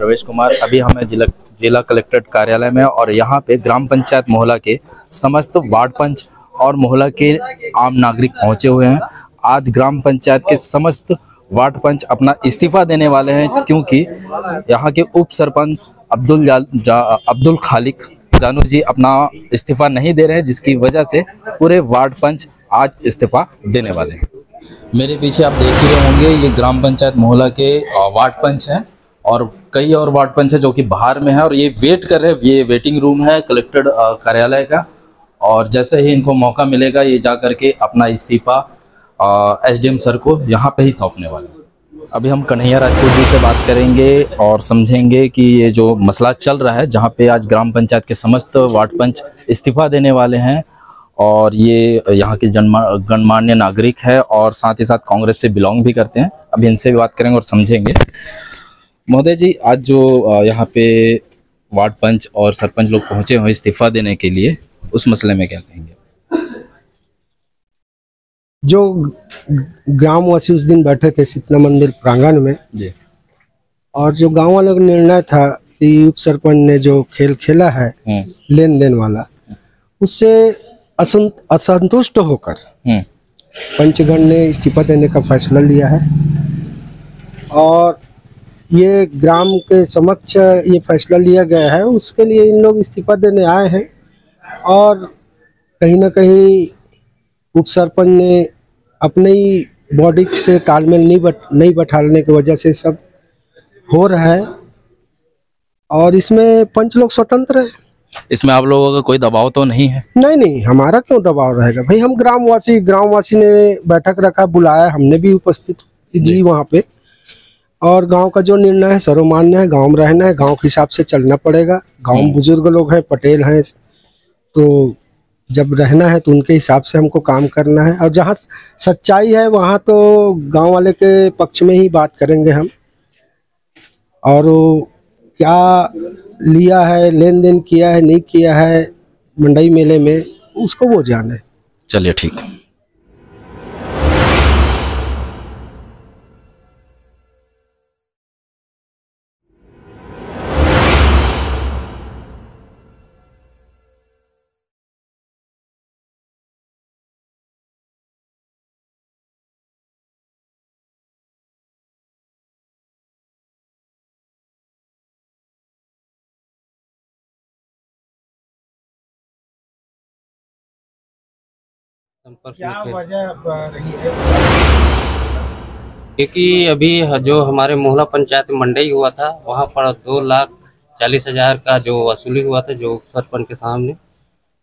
प्रवेश कुमार। अभी हमें जिला कलेक्ट्रेट कार्यालय में और यहाँ पे ग्राम पंचायत मोहला के समस्त वार्ड पंच और मोहला के आम नागरिक पहुँचे हुए हैं। आज ग्राम पंचायत के समस्त वार्ड पंच अपना इस्तीफा देने वाले हैं, क्योंकि यहाँ के उप सरपंच अब्दुल खालिक जानू जी अपना इस्तीफा नहीं दे रहे हैं, जिसकी वजह से पूरे वार्ड पंच आज इस्तीफा देने वाले हैं। मेरे पीछे आप देख ही रहे होंगे, ये ग्राम पंचायत मोहला के वार्ड पंच हैं और कई और वार्ड पंच हैं जो कि बाहर में है और ये वेट कर रहे हैं। ये वेटिंग रूम है कलेक्टर कार्यालय का, और जैसे ही इनको मौका मिलेगा ये जा करके अपना इस्तीफा एसडीएम सर को यहाँ पे ही सौंपने वाले हैं। अभी हम कन्हैया राजपूत जी से बात करेंगे और समझेंगे कि ये जो मसला चल रहा है, जहाँ पे आज ग्राम पंचायत के समस्त वार्ड पंच इस्तीफा देने वाले हैं और ये यहाँ के गणमान्य नागरिक है और साथ ही साथ कांग्रेस से बिलोंग भी करते हैं। अभी इनसे भी बात करेंगे और समझेंगे। महोदय जी, आज जो यहाँ पे वार्ड पंच और सरपंच लोग पहुँचे हुए इस्तीफा देने के लिए, उस मसले में क्या कहेंगे? जो ग्रामवासी उस दिन बैठे थे शीतला मंदिर प्रांगण में जी, और जो गांव वालों का निर्णय था कि उप सरपंच ने जो खेल खेला है लेन देन वाला, उससे असंतुष्ट होकर पंचगण ने इस्तीफा देने का फैसला लिया है और ये ग्राम के समक्ष ये फैसला लिया गया है। उसके लिए इन लोग इस्तीफा देने आए हैं और कहीं ना कहीं उप सरपंच ने अपने ही बॉडी से तालमेल नहीं बैठाने की वजह से सब हो रहा है और इसमें पंच लोग स्वतंत्र हैं। इसमें आप लोगों का कोई दबाव तो नहीं है? नहीं, हमारा क्यों दबाव रहेगा भाई। हम ग्रामवासी ने बैठक रखा, बुलाया, हमने भी उपस्थित दी वहाँ पे, और गांव का जो निर्णय है सर्वमान्य है। गांव में रहना है, गांव के हिसाब से चलना पड़ेगा। गांव में बुजुर्ग लोग हैं, पटेल हैं, तो जब रहना है तो उनके हिसाब से हमको काम करना है और जहाँ सच्चाई है वहाँ तो गांव वाले के पक्ष में ही बात करेंगे हम। और क्या लिया है, लेन देन किया है, नहीं किया है मंडई मेले में, उसको वो जाने। चलिए ठीक है। क्या वजह रही है? क्योंकि अभी जो हमारे मोहला पंचायत में मंडई हुआ था, वहाँ पर 2,40,000 का जो वसूली हुआ था, जो सरपंच के सामने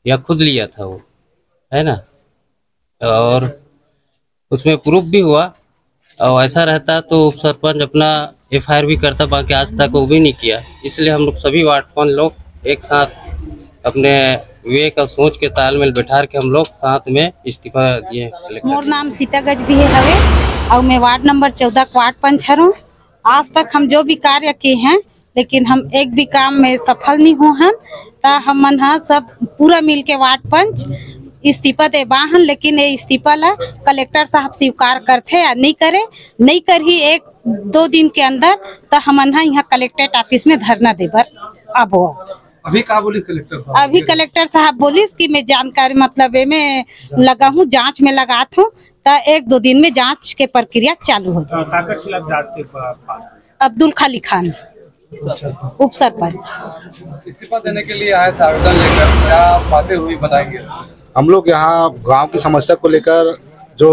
या खुद लिया था वो, है ना, और उसमें प्रूफ भी हुआ। और ऐसा रहता तो उप सरपंच अपना FIR भी करता, बाकी आज तक वो भी नहीं किया। इसलिए हम लोग सभी वार्ड पंच लोग एक साथ अपने विवेक और सोच के तालमेल बैठा के हम लोग साथ में इस्तीफा दिए। मोर नाम सीता गज भी है हवे और मैं वार्ड नंबर 14 वार्ड पंच हूँ। आज तक हम जो भी कार्य किए हैं, लेकिन हम एक भी काम में सफल नहीं हुए हैं। ता हम मन सब पूरा मिल के वार्ड पंच इस्तीफा दे बाहन, लेकिन ये इस्तीफा ला कलेक्टर साहब स्वीकार करते या नहीं करे, नहीं कर ही 1-2 दिन के अंदर तो हम यहाँ कलेक्ट्रेट ऑफिस में धरना देबर अब हो। अभी क्या बोली कलेक्टर साहब? अभी कलेक्टर साहब बोलिस कि मैं जानकारी मतलब में लगा हूँ, जांच में लगा हूँ, तो 1-2 दिन में जांच के प्रक्रिया चालू हो जाए। काका खिलाफ जांच के अब्दुल खालिक खान उप सरपंच इस्तीफा देने के लिए आया था आवेदन लेकर, क्या बातें हुई बताएंगे? हम लोग यहाँ गांव की समस्या को लेकर जो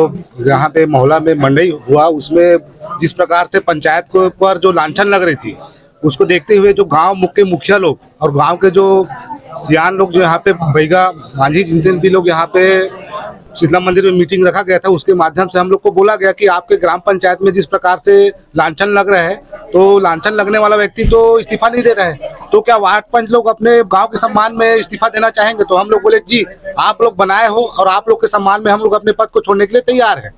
यहाँ पे मोहल्ला में मंडई हुआ, उसमें जिस प्रकार से पंचायत के ऊपर जो लांछन लग रही थी, उसको देखते हुए जो गांव के मुखिया लोग और गांव के जो सियान लोग जो यहाँ पे बैगा मांझी जितने भी लोग यहाँ पे शीतला मंदिर में मीटिंग रखा गया था, उसके माध्यम से हम लोग को बोला गया कि आपके ग्राम पंचायत में जिस प्रकार से लांछन लग रहा है, तो लांछन लगने वाला व्यक्ति तो इस्तीफा नहीं दे रहा है, तो क्या वार्ड पंच लोग अपने गांव के सम्मान में इस्तीफा देना चाहेंगे? तो हम लोग बोले जी, आप लोग बनाए हो और आप लोग के सम्मान में हम लोग अपने पद को छोड़ने के लिए तैयार है।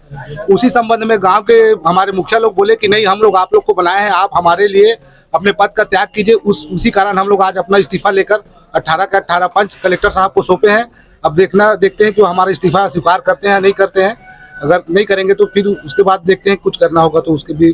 उसी संबंध में गाँव के हमारे मुखिया लोग बोले कि नहीं, हम लोग आप लोग को बनाए हैं, आप हमारे लिए अपने पद का त्याग कीजिए। उसी कारण हम लोग आज अपना इस्तीफा लेकर 18 के 18 पंच कलेक्टर साहब को सौंपे हैं। अब देखते हैं कि वो हमारा इस्तीफा स्वीकार करते हैं या नहीं करते हैं। अगर नहीं करेंगे तो फिर उसके बाद देखते हैं, कुछ करना होगा तो उसके भी।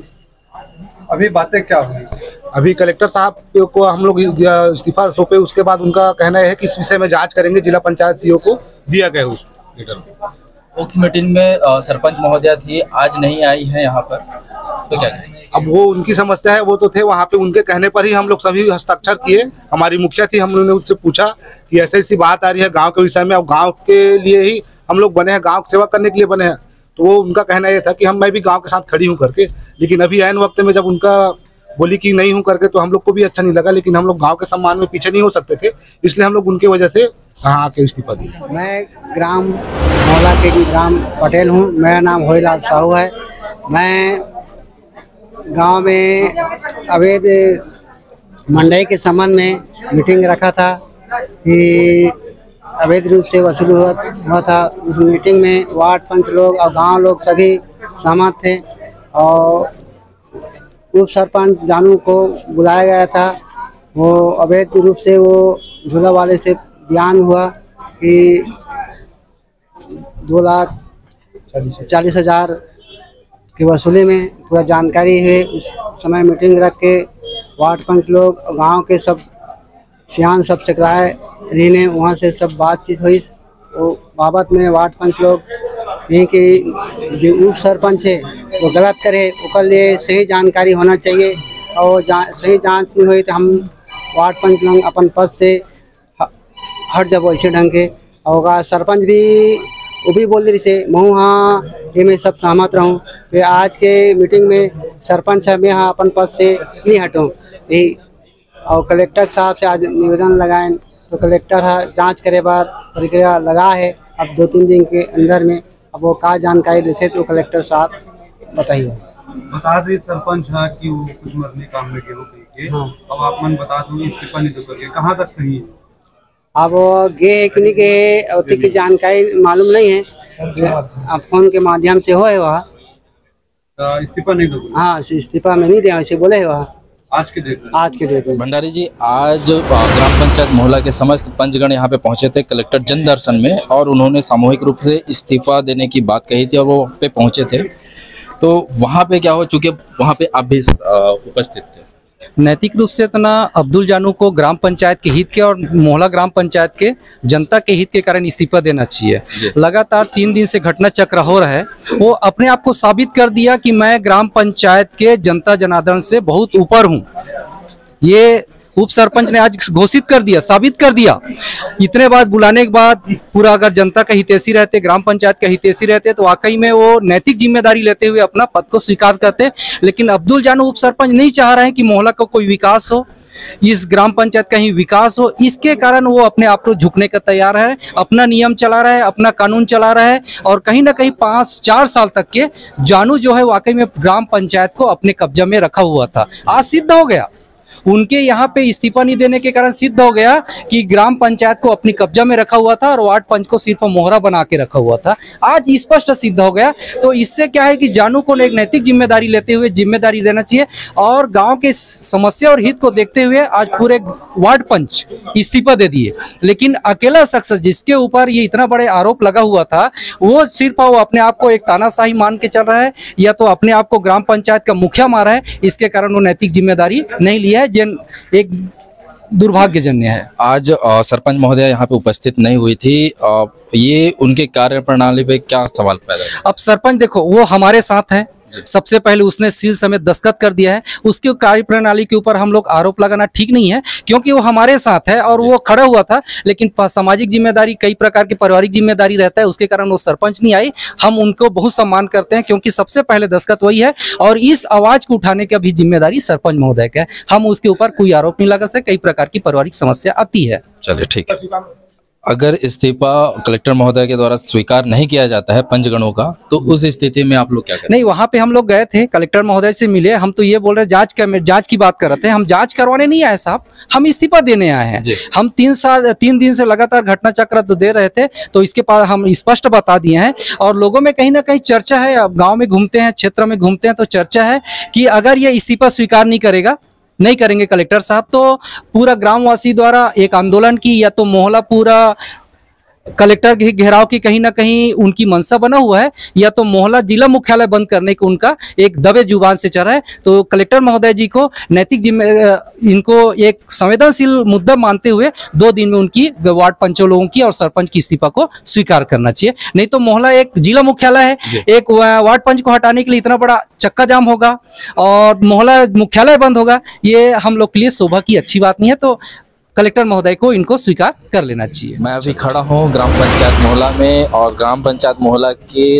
अभी बातें क्या हुई? अभी कलेक्टर साहब को हम लोग इस्तीफा सौंपे, उसके बाद उनका कहना है कि इस विषय में जांच करेंगे। जिला पंचायत सीईओ को दिया गया उस लेटर को। मुख्य मीटिंग में सरपंच महोदया थी, आज नहीं आई है यहाँ पर, उस पे क्या कहेंगे? अब वो उनकी समस्या है, वो तो थे वहाँ पे, उनके कहने पर ही हम लोग सभी हस्ताक्षर किए। हमारी मुखिया थी, हमने उससे पूछा कि ऐसी ऐसी बात आ रही है गांव के विषय में, और गांव के लिए ही हम लोग बने हैं, गांव की सेवा करने के लिए बने हैं। तो वो उनका कहना ये था कि मैं भी गांव के साथ खड़ी हूँ करके। लेकिन अभी ऐन वक्त में जब उनका बोली कि नहीं हूँ करके, तो हम लोग को भी अच्छा नहीं लगा। लेकिन हम लोग गाँव के सम्मान में पीछे नहीं हो सकते थे, इसलिए हम लोग उनकी वजह से यहाँ आके इस्तीफा दिया। मैं ग्राम मौला के ग्राम पटेल हूँ। मेरा नाम होईलाल साहू है। मैं गांव में अवैध मंडई के संबंध में मीटिंग रखा था कि अवैध रूप से वसूल हुआ था। उस मीटिंग में वार्ड पंच लोग और गांव लोग सभी सहमत थे, और उप सरपंच जानू को बुलाया गया था। वो अवैध रूप से वो झूला वाले से बयान हुआ कि 2,40,000 की वसूली में पूरा जानकारी है। उस समय मीटिंग रख के वार्ड पंच लोग गांव के सब सियान सब सेक्रेटरी रही ने वहाँ से सब बातचीत हुई। वो बाबत में वार्ड पंच लोग यही कि जो उप सरपंच है वो गलत करे, उसके लिए सही जानकारी होना चाहिए, और सही जांच नहीं हुई तो हम वार्ड पंच लोग अपन पद से हट जब वैसे ढंग के होगा। सरपंच भी वो भी बोल रही से मैं हाँ ये मैं सब सहमत रहूँ कि आज के मीटिंग में सरपंच है मैं हाँ अपन पद से नहीं हटूँ यही। और कलेक्टर साहब से आज निवेदन लगाए, तो कलेक्टर जांच करे बार प्रक्रिया लगा है। अब 2-3 दिन के अंदर में अब वो क्या जानकारी देते तो कलेक्टर साहब बताइए। बता दी सरपंच है कि वो कुछ मरने काम में गए। हाँ। अब आप मन बता दो इस्तीफा नहीं दे सके, कहाँ तक सही है? अब गे कि नहीं गे उतनी की जानकारी मालूम नहीं है, अब फोन के माध्यम से हो वह इस्तीफा नहीं दो। हाँ, इस्तीफा में नहीं दिया वैसे बोले वह आज के डेट में। भंडारी जी, आज ग्राम पंचायत मोहला के समस्त पंचगण यहाँ पे पहुंचे थे कलेक्टर जन दर्शन में, और उन्होंने सामूहिक रूप से इस्तीफा देने की बात कही थी और वो पे पहुंचे थे। तो वहाँ पे क्या हो, चूंकि वहाँ पे आप भी उपस्थित थे, नैतिक रूप से इतना अब्दुल जानू को ग्राम पंचायत के हित के और मोहला ग्राम पंचायत के जनता के हित के कारण इस्तीफा देना चाहिए। लगातार 3 दिन से घटना चक्र हो रहा है, वो अपने आप को साबित कर दिया कि मैं ग्राम पंचायत के जनता जनार्दन से बहुत ऊपर हूँ। ये उप सरपंच ने आज घोषित कर दिया, साबित कर दिया। इतने बात बुलाने के बाद पूरा अगर जनता का हितैषी रहते, ग्राम पंचायत का हितैषी रहते, तो वाकई में वो नैतिक जिम्मेदारी लेते हुए अपना पद को स्वीकार करते। लेकिन अब्दुल जानू उप सरपंच नहीं चाह रहे हैं कि मोहल्ला का कोई विकास हो, इस ग्राम पंचायत का ही विकास हो। इसके कारण वो अपने आप को झुकने का तैयार है, अपना नियम चला रहा है, अपना कानून चला रहा है, और कहीं ना कहीं 5-4 साल तक के जानू जो है वाकई में ग्राम पंचायत को अपने कब्जा में रखा हुआ था। आज सिद्ध हो गया, उनके यहाँ पे इस्तीफा नहीं देने के कारण सिद्ध हो गया कि ग्राम पंचायत को अपनी कब्जा में रखा हुआ था और वार्ड पंच को सिर्फ मोहरा बना के रखा हुआ था। आज स्पष्ट सिद्ध हो गया। तो इससे क्या है कि जानू को एक नैतिक जिम्मेदारी लेते हुए जिम्मेदारी लेना चाहिए, और गांव के समस्या और हित को देखते हुए आज पूरे वार्ड पंच इस्तीफा दे दिए। लेकिन अकेला शख्स जिसके ऊपर ये इतना बड़े आरोप लगा हुआ था, वो सिर्फ वो अपने आप को एक तानाशाही मान के चल रहा है, या तो अपने आप को ग्राम पंचायत का मुखिया मारा है। इसके कारण वो नैतिक जिम्मेदारी नहीं लिया है, एक दुर्भाग्यजन्य है। आज सरपंच महोदया यहाँ पे उपस्थित नहीं हुई थी, ये उनके कार्य प्रणाली पे क्या सवाल पैदा है? अब सरपंच देखो, वो हमारे साथ है, सबसे पहले उसने सील समेत दस्तखत कर दिया है, उसकी कार्य प्रणाली के ऊपर हम लोग आरोप लगाना ठीक नहीं है, क्योंकि वो हमारे साथ है और वो खड़ा हुआ था। लेकिन सामाजिक जिम्मेदारी, कई प्रकार की पारिवारिक जिम्मेदारी रहता है, उसके कारण वो सरपंच नहीं आई। हम उनको बहुत सम्मान करते हैं, क्योंकि सबसे पहले दस्तखत वही है, और इस आवाज को उठाने की भी जिम्मेदारी सरपंच महोदय का है। हम उसके ऊपर कोई आरोप नहीं लगा सकते, कई प्रकार की पारिवारिक समस्या आती है। चलिए ठीक है। अगर इस्तीफा कलेक्टर महोदय के द्वारा स्वीकार नहीं किया जाता है पंचगणों का, तो उस स्थिति में आप लोग क्या करें? नहीं, वहाँ पे हम लोग गए थे, कलेक्टर महोदय से मिले। हम तो ये बोल रहे जांच की बात कर रहे थे। हम जांच करवाने नहीं आए साहब, हम इस्तीफा देने आए हैं। हम 3 दिन से लगातार घटना चक्र तो दे रहे थे, तो इसके पास हम स्पष्ट बता दिए हैं। और लोगों में कहीं ना कहीं चर्चा है, अब गाँव में घूमते हैं, क्षेत्र में घूमते हैं, तो चर्चा है कि अगर ये इस्तीफा स्वीकार नहीं करेंगे कलेक्टर साहब, तो पूरा ग्रामवासी द्वारा एक आंदोलन की, या तो मोहल्ला पूरा कलेक्टर के घेराव की कहीं ना कहीं उनकी मंशा बना हुआ है, या तो मोहला जिला मुख्यालय बंद करने को उनका एक दबे जुबान से चल रहा है। तो कलेक्टर महोदय जी को नैतिक इनको एक संवेदनशील मुद्दा मानते हुए 2 दिन में उनकी वार्ड पंचों लोगों की और सरपंच की इस्तीफा को स्वीकार करना चाहिए। नहीं तो मोहला एक जिला मुख्यालय है, एक वार्ड पंच को हटाने के लिए इतना बड़ा चक्का जाम होगा और मोहला मुख्यालय बंद होगा, ये हम लोग के लिए शोभा की अच्छी बात नहीं है। तो कलेक्टर महोदय को इनको स्वीकार कर लेना चाहिए। मैं अभी खड़ा हूँ ग्राम पंचायत मोहला में और ग्राम पंचायत मोहला के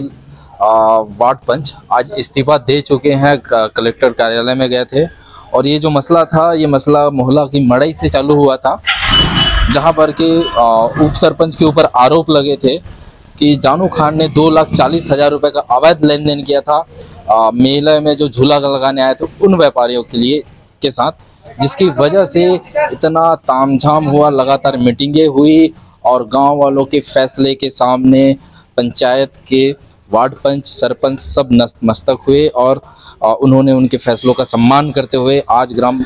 वार्ड पंच आज इस्तीफा दे चुके हैं। कलेक्टर कार्यालय में गए थे और ये जो मसला था, ये मसला मोहला की मड़ई से चालू हुआ था, जहाँ पर कि उप सरपंच के ऊपर आरोप लगे थे कि जानू खान ने 2,40,000 रुपये का अवैध लेन देन किया था मेले में जो झूला लगाने आए थे उन व्यापारियों के लिए के साथ, जिसकी वजह से इतना तामझाम हुआ, लगातार मीटिंगें हुई और गांव वालों के फैसले के सामने पंचायत के वार्ड पंच सरपंच सब नतमस्तक हुए और उन्होंने उनके फैसलों का सम्मान करते हुए आज ग्राम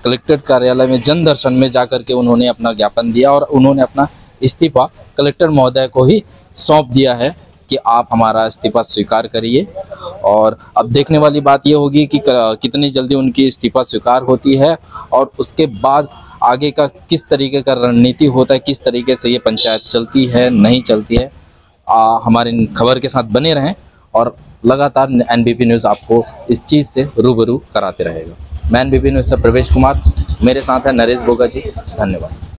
कलेक्ट्रेट कार्यालय में जन दर्शन में जाकर के उन्होंने अपना ज्ञापन दिया और उन्होंने अपना इस्तीफा कलेक्टर महोदय को ही सौंप दिया है कि आप हमारा इस्तीफा स्वीकार करिए। और अब देखने वाली बात ये होगी कि कितनी जल्दी उनकी इस्तीफा स्वीकार होती है और उसके बाद आगे का किस तरीके का रणनीति होता है, किस तरीके से ये पंचायत चलती है नहीं चलती है। हमारे खबर के साथ बने रहें और लगातार एनबीपी न्यूज़ आपको इस चीज़ से रूबरू कराते रहेगा। मैं एनबीपी न्यूज़ से प्रवेश कुमार, मेरे साथ है नरेश बोगा जी। धन्यवाद।